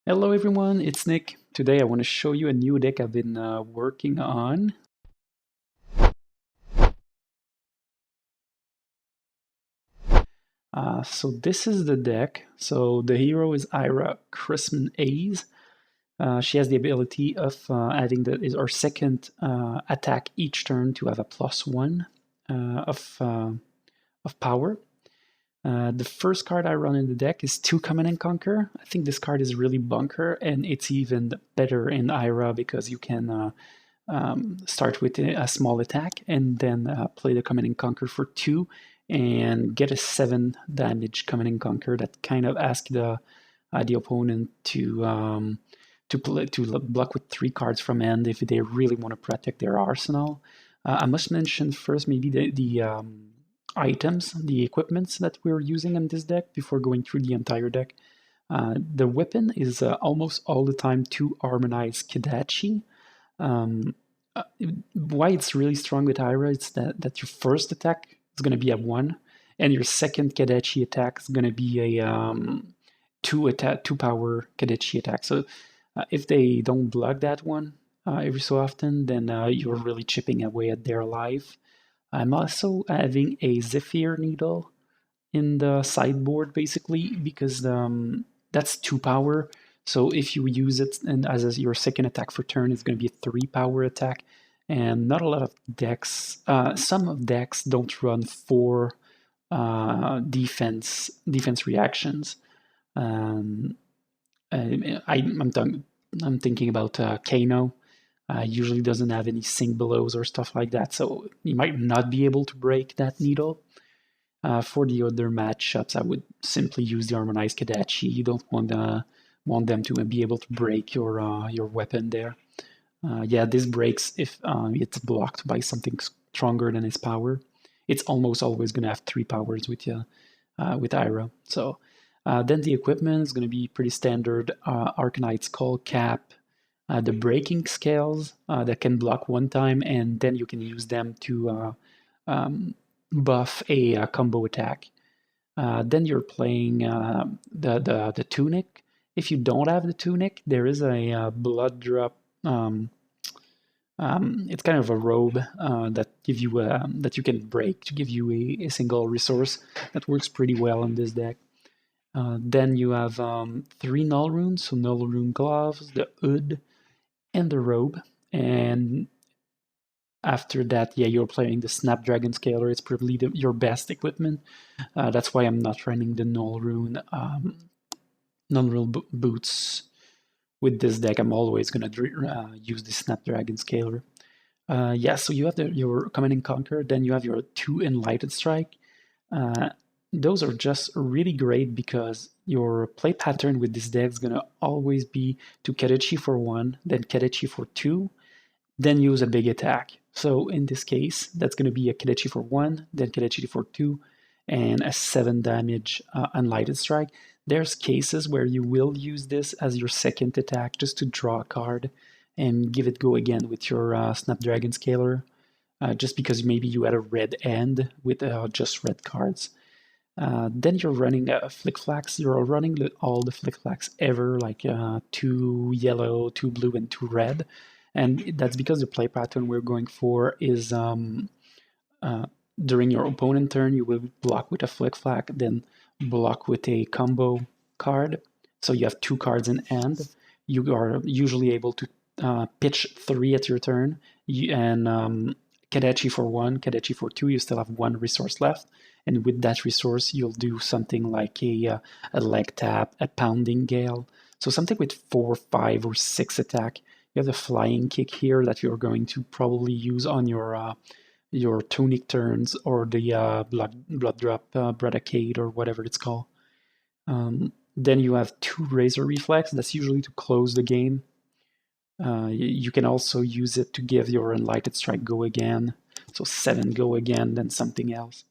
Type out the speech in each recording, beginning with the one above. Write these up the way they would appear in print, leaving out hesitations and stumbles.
Hello everyone, it's Nick. Today I want to show you a new deck I've been working on. So this is the deck. So the hero is Ira Chrisman Haze. She has the ability of having her second attack each turn to have a +1 of power. The first card I run in the deck is 2 Command and Conquer. I think this card is really bunker, and it's even better in Ira because you can start with a small attack and then play the Command and Conquer for 2 and get a 7 damage Command and Conquer that kind of asks the opponent to block with 3 cards from hand if they really want to protect their arsenal. I must mention first maybe the items, the equipments that we're using in this deck before going through the entire deck. The weapon is almost all the time 2 harmonized Kadatchi. Why it's really strong with Ira is that your first attack is going to be a 1, and your second Kadatchi attack is going to be a 2 power Kadatchi attack. So if they don't block that one every so often, then you're really chipping away at their life. I'm also having a Zephyr Needle in the sideboard, basically, because that's 2 power. So if you use it and as your second attack for turn, it's going to be a 3 power attack. And not a lot of decks, some of decks don't run 4 defense reactions. I'm thinking about Kano. Usually doesn't have any sink belows or stuff like that, so you might not be able to break that needle. For the other matchups, I would simply use the Harmonized Kadatchi. You don't want them to be able to break your weapon there. Yeah, this breaks if it's blocked by something stronger than its power. It's almost always going to have 3 powers with Ira. So then the equipment is going to be pretty standard. Arcanite Skull Cap, the breaking scales that can block 1 time, and then you can use them to buff a combo attack. Then you're playing the tunic. If you don't have the tunic, there is a blood drop. It's kind of a robe that give you that you can break to give you a single resource that works pretty well in this deck. Then you have 3 null runes, so null rune gloves, the hood, and the robe. And after that, yeah, you're playing the Snapdragon Scaler. It's probably your best equipment. That's why I'm not running the null rune boots with this deck. I'm always going to use the Snapdragon Scaler. Yeah, so you have your Command and Conquer, then you have your 2 Enlightened Strike. Those are just really great because your play pattern with this deck is going to always be to Kadatchi for 1, then Kadatchi for 2, then use a big attack. So in this case, that's going to be a Kadatchi for 1, then Kadatchi for 2, and a 7 damage Enlightened Strike. There's cases where you will use this as your second attack just to draw a card and give it go again with your Snapdragon Scaler, just because maybe you had a red end with just red cards. Then you're running Flick-Flacks. You're running all the Flick-Flacks ever, like 2 yellow, 2 blue, and 2 red. And that's because the play pattern we're going for is during your opponent turn, you will block with a Flick-Flack, then block with a combo card. So you have 2 cards in hand. You are usually able to pitch 3 at your turn, and Kadatchi for 1, Kadatchi for 2, you still have 1 resource left. And with that resource, you'll do something like a leg tap, a pounding gale. So something with 4, 5, or 6 attack. You have the flying kick here that you're going to probably use on your tunic turns or the blood drop Bradicade or whatever it's called. Then you have 2 Razor Reflex. That's usually to close the game. You can also use it to give your Enlightened Strike go again. So 7 go again, then something else.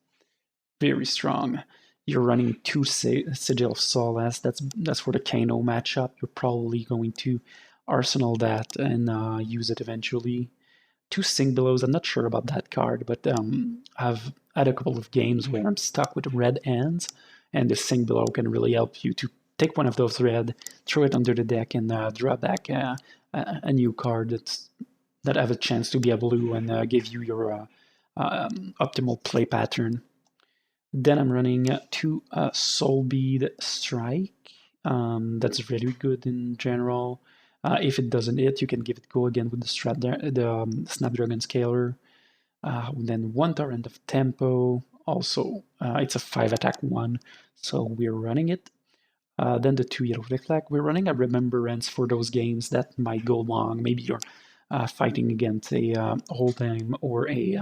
Very strong. You're running 2 Sigil of Solace. That's for the Kano matchup. You're probably going to arsenal that and use it eventually. 2 Sink Belows. I'm not sure about that card, but I've had a couple of games where I'm stuck with red ends, and the Sink Below can really help you to take one of those red, throw it under the deck, and draw back a new card that have a chance to be a blue and give you your optimal play pattern. Then I'm running 2 Soul Bead Strike. That's really good in general. If it doesn't hit, you can give it go again with the Snapdragon Scaler. Then 1 Torrent of Tempo. Also, it's a 5 attack 1, so we're running it. Then the 2 Yellow Flick. We're running a Remembrance for those games that might go long. Maybe you're fighting against a Hold'em or a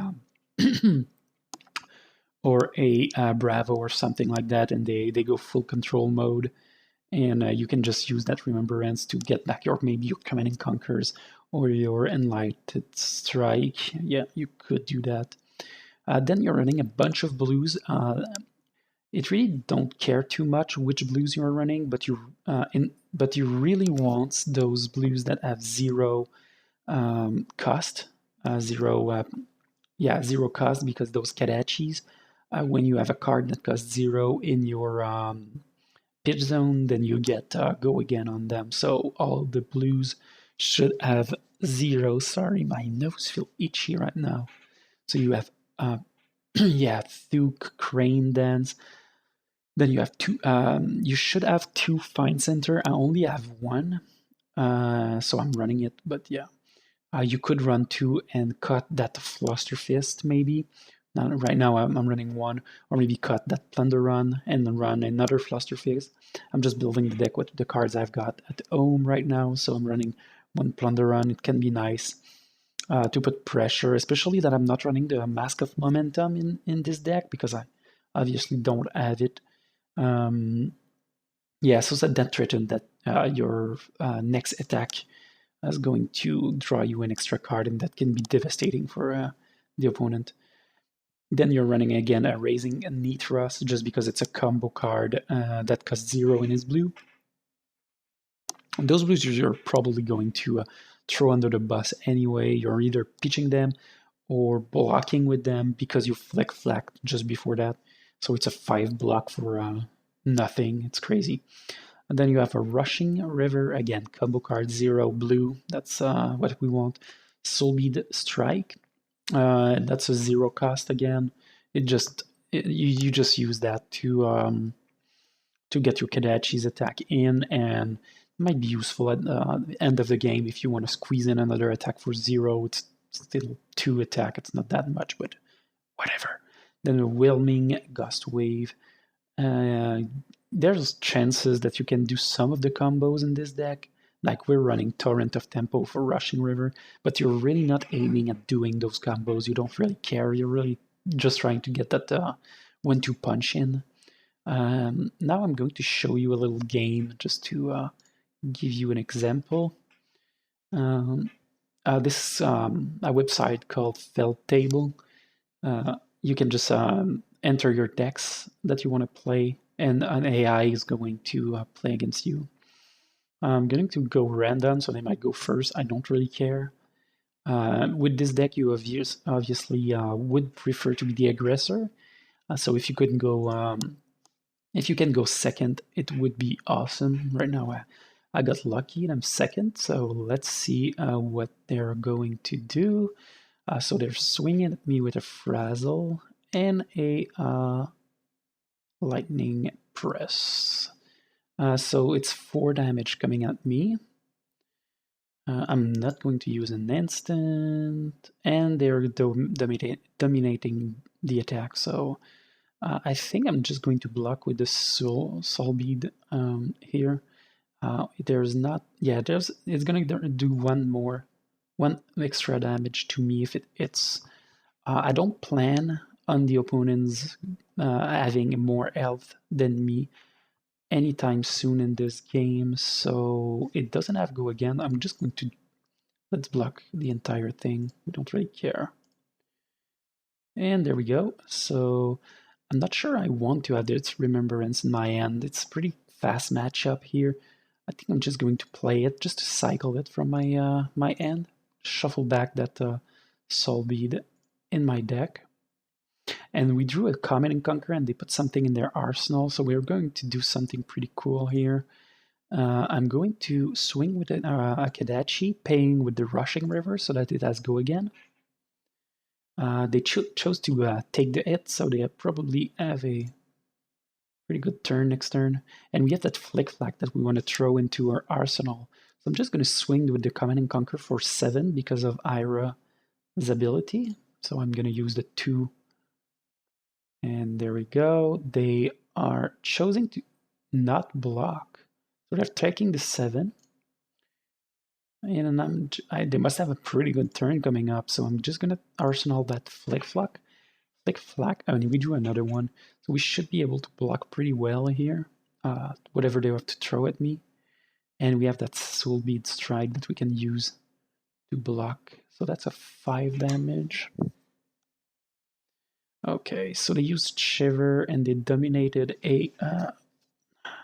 or a Bravo or something like that, and they go full control mode, and you can just use that Remembrance to get back maybe your Command and Conquers or your Enlightened Strike. Yeah, you could do that. Then you're running a bunch of blues. It really don't care too much which blues you're running, but you really want those blues that have zero cost, zero cost, because those Kadachis, when you have a card that costs 0 in your pitch zone, then you get go again on them. So all the blues should have 0. Sorry, my nose feels itchy right now. So you have Thuk, Crane Dance. Then you have 2. You should have 2 Fine Center. I only have 1, so I'm running it. But yeah, you could run 2 and cut that Fluster Fist maybe. Now, right now I'm running 1, or maybe cut that Plunder Run and then run another Fluster Fist. I'm just building the deck with the cards I've got at home right now, so I'm running 1 Plunder Run. It can be nice to put pressure, especially that I'm not running the Mask of Momentum in this deck, because I obviously don't have it. Yeah, so that threaten that your next attack is going to draw you an extra card, and that can be devastating for the opponent. Then you're running again a Raising a Nitras, just because it's a combo card that costs 0 in his blue. And those blues you're probably going to throw under the bus anyway. You're either pitching them or blocking with them because you flacked just before that. So it's a 5 block for nothing. It's crazy. And then you have a Rushing River, again, combo card, 0 blue. That's what we want. Soulbead Strike. That's a 0 cost again. You just use that to get your Kadatchi's attack in, and it might be useful at the end of the game if you want to squeeze in another attack for 0. It's still 2 attack. It's not that much, but whatever. Then a Whelming Gust Wave. There's chances that you can do some of the combos in this deck. Like we're running Torrent of Tempo for Rushing River, but you're really not aiming at doing those combos. You don't really care. You're really just trying to get that 1-2 punch in. Now I'm going to show you a little game just to give you an example. This is a website called Felttable. You can just enter your decks that you want to play, and an AI is going to play against you. I'm going to go random, so they might go first. I don't really care. With this deck, you obviously would prefer to be the aggressor. So if you can go second, it would be awesome. Right now, I got lucky and I'm second. So let's see what they're going to do. So they're swinging at me with a Frazzle and a Lightning Press. So it's 4 damage coming at me. I'm not going to use an instant, and they're dominating the attack. So I think I'm just going to block with the Soul Bead here. It's going to do one extra damage to me if it hits. I don't plan on the opponents having more health than me anytime soon in this game, so it doesn't have go again. I'm just going to let's block the entire thing. We don't really care. And there we go. So I'm not sure I want to have this Remembrance in my hand. It's a pretty fast matchup here. I think I'm just going to play it just to cycle it from my my end. Shuffle back that Soul Bead in my deck. And we drew a Command and Conquer, and they put something in their arsenal, so we're going to do something pretty cool here. I'm going to swing with a Kadatchi, paying with the Rushing River so that it has go again. They chose to take the hit, so they probably have a pretty good turn next turn. And we have that Flick Flack that we want to throw into our arsenal. So I'm just going to swing with the Command and Conquer for 7 because of Ira's ability. So I'm going to use the 2. And there we go. They are choosing to not block. So they're taking the 7. And they must have a pretty good turn coming up. So I'm just going to arsenal that Flick Flack. Flick Flack. I mean, we drew another one. So we should be able to block pretty well here. Whatever they have to throw at me. And we have that Soul Bead Strike that we can use to block. So that's a 5 damage. Okay, so they used Shiver and they dominated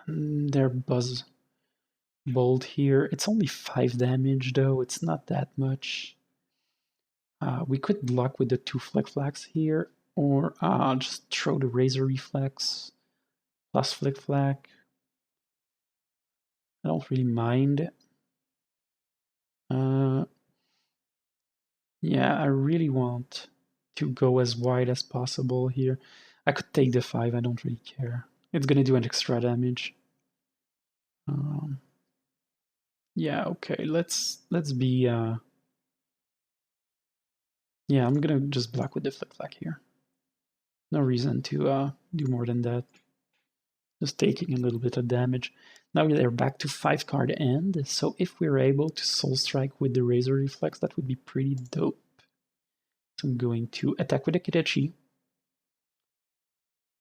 their Buzz Bolt here. It's only 5 damage though, it's not that much. We could block with the 2 Flick Flacks here, or just throw the Razor Reflex plus Flick Flack. I don't really mind. Yeah, I really want to go as wide as possible here. I could take the 5, I don't really care. It's gonna do an extra damage. Yeah, okay, let's be yeah, I'm gonna just block with the Flick Flack here. No reason to do more than that. Just taking a little bit of damage. Now they're back to 5 card end, so if we're able to Soul Strike with the Razor Reflex, that would be pretty dope. So I'm going to attack with the Kadatchi.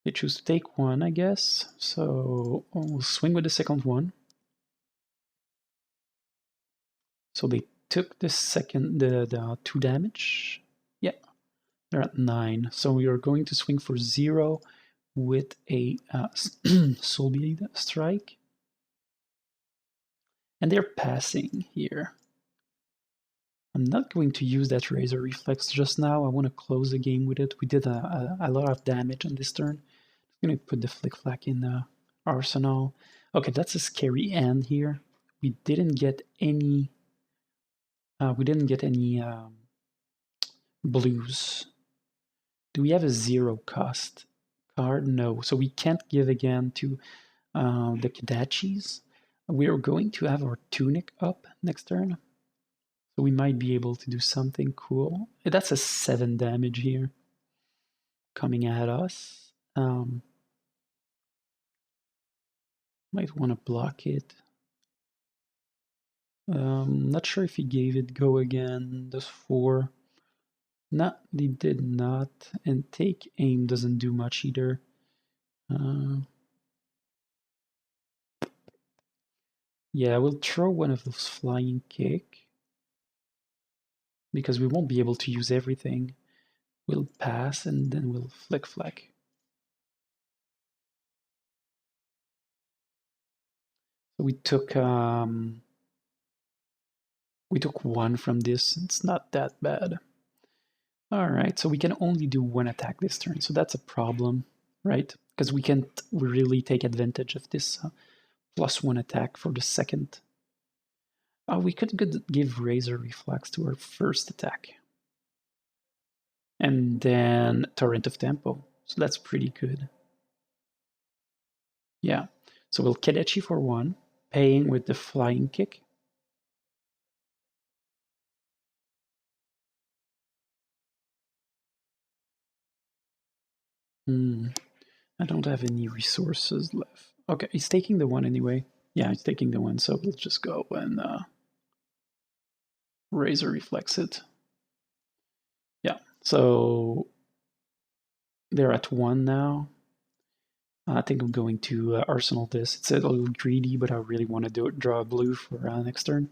They choose to take 1, I guess, so we'll swing with the second one. So they took the 2 damage. Yeah, they're at 9. So we are going to swing for 0 with a Soul Bead Strike. And they're passing here. I'm not going to use that Razor Reflex just now. I want to close the game with it. We did a lot of damage on this turn. I'm going to put the Flick Flack in the arsenal. Okay, that's a scary end here. We didn't get any blues. Do we have a 0 cost card? No, so we can't give again to the Kadatchis. We are going to have our Tunic up next turn. So we might be able to do something cool. That's a 7 damage here coming at us. Might want to block it. Not sure if he gave it go again. Does 4. No, they did not. And take aim doesn't do much either. Yeah, we'll throw one of those flying kick. Because we won't be able to use everything. We'll pass and then we'll Flick Flack. So we took 1 from this. It's not that bad. Alright, so we can only do 1 attack this turn, so that's a problem, right? Because we can't really take advantage of this +1 attack for the second. We could give Razor Reflex to our first attack. And then Torrent of Tempo, so that's pretty good. Yeah, so we'll Kadatchi for 1, paying with the Flying Kick. I don't have any resources left. Okay, he's taking the 1 anyway. Yeah, he's taking the 1, so we'll just go and Razor Reflex it. Yeah, so they're at 1 now. I think I'm going to arsenal this. It's a little greedy, but I really want to draw a blue for next turn.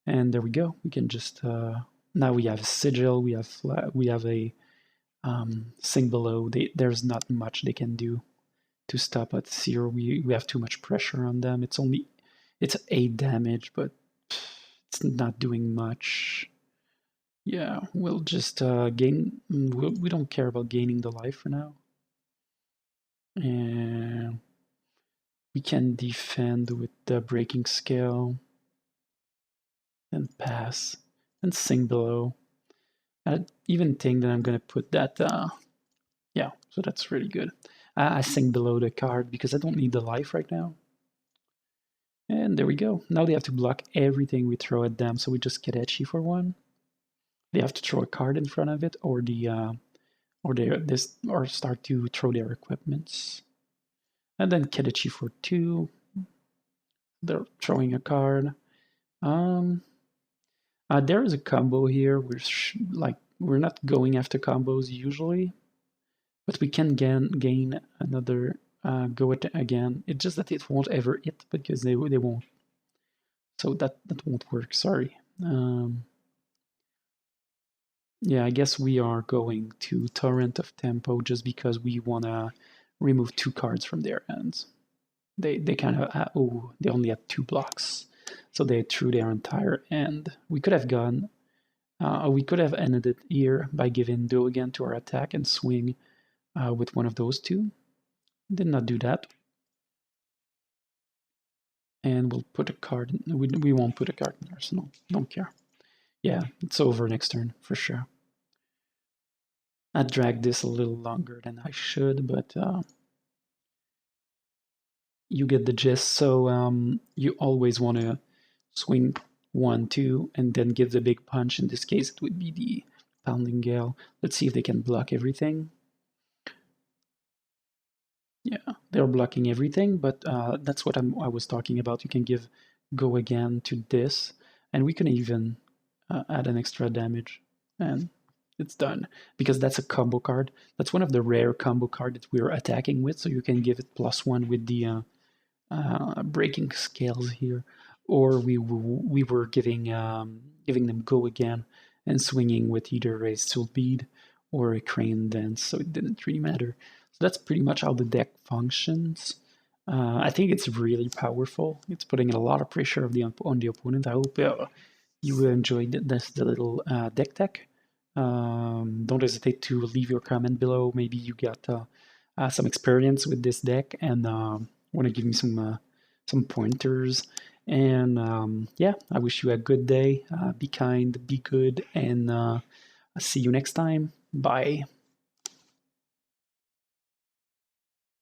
And there we go. We can just now we have a sigil. We have a sing below. There's not much they can do to stop at 0. We have too much pressure on them. It's 8 damage, but it's not doing much. Yeah, we'll just gain. We don't care about gaining the life for now. And we can defend with the breaking scale. Then pass. And sink below. I even think that I'm going to put that. Yeah, so that's really good. I sink below the card because I don't need the life right now. And there we go. Now they have to block everything we throw at them, so we just Kadatchi for one. They have to throw a card in front of it, or or start to throw their equipments. And then Kadatchi for two. They're throwing a card. There is a combo here. We're not going after combos usually, but we can gain another go at again. It's just that it won't ever hit because they won't. So that won't work. Sorry. Yeah, I guess we are going to Torrent of Tempo just because we wanna remove two cards from their hands. They kind of they only had 2 blocks, so they threw their entire end. We could have gone. We could have ended it here by giving Do again to our attack and swing with one of those two. Did not do that. And we'll put a card. We won't put a card in arsenal. Don't care. Yeah, it's over next turn for sure. I dragged this a little longer than I should, but you get the gist. So you always want to swing 1, 2, and then give the big punch. In this case, it would be the Pounding Gale. Let's see if they can block everything. Yeah, they're blocking everything, but that's what I was talking about. You can give Go again to this, and we can even add an extra damage, and it's done. Because that's a combo card. That's one of the rare combo cards that we're attacking with, so you can give it +1 with the breaking scales here. Or we were giving them Go again and swinging with either a Soul Bead or a Crane Dance, so it didn't really matter. So that's pretty much how the deck functions. I think it's really powerful. It's putting a lot of pressure on the opponent. I hope you enjoyed the little deck tech. Don't hesitate to leave your comment below. Maybe you got some experience with this deck and want to give me some pointers. And yeah, I wish you a good day. Be kind, be good, and I'll see you next time. Bye.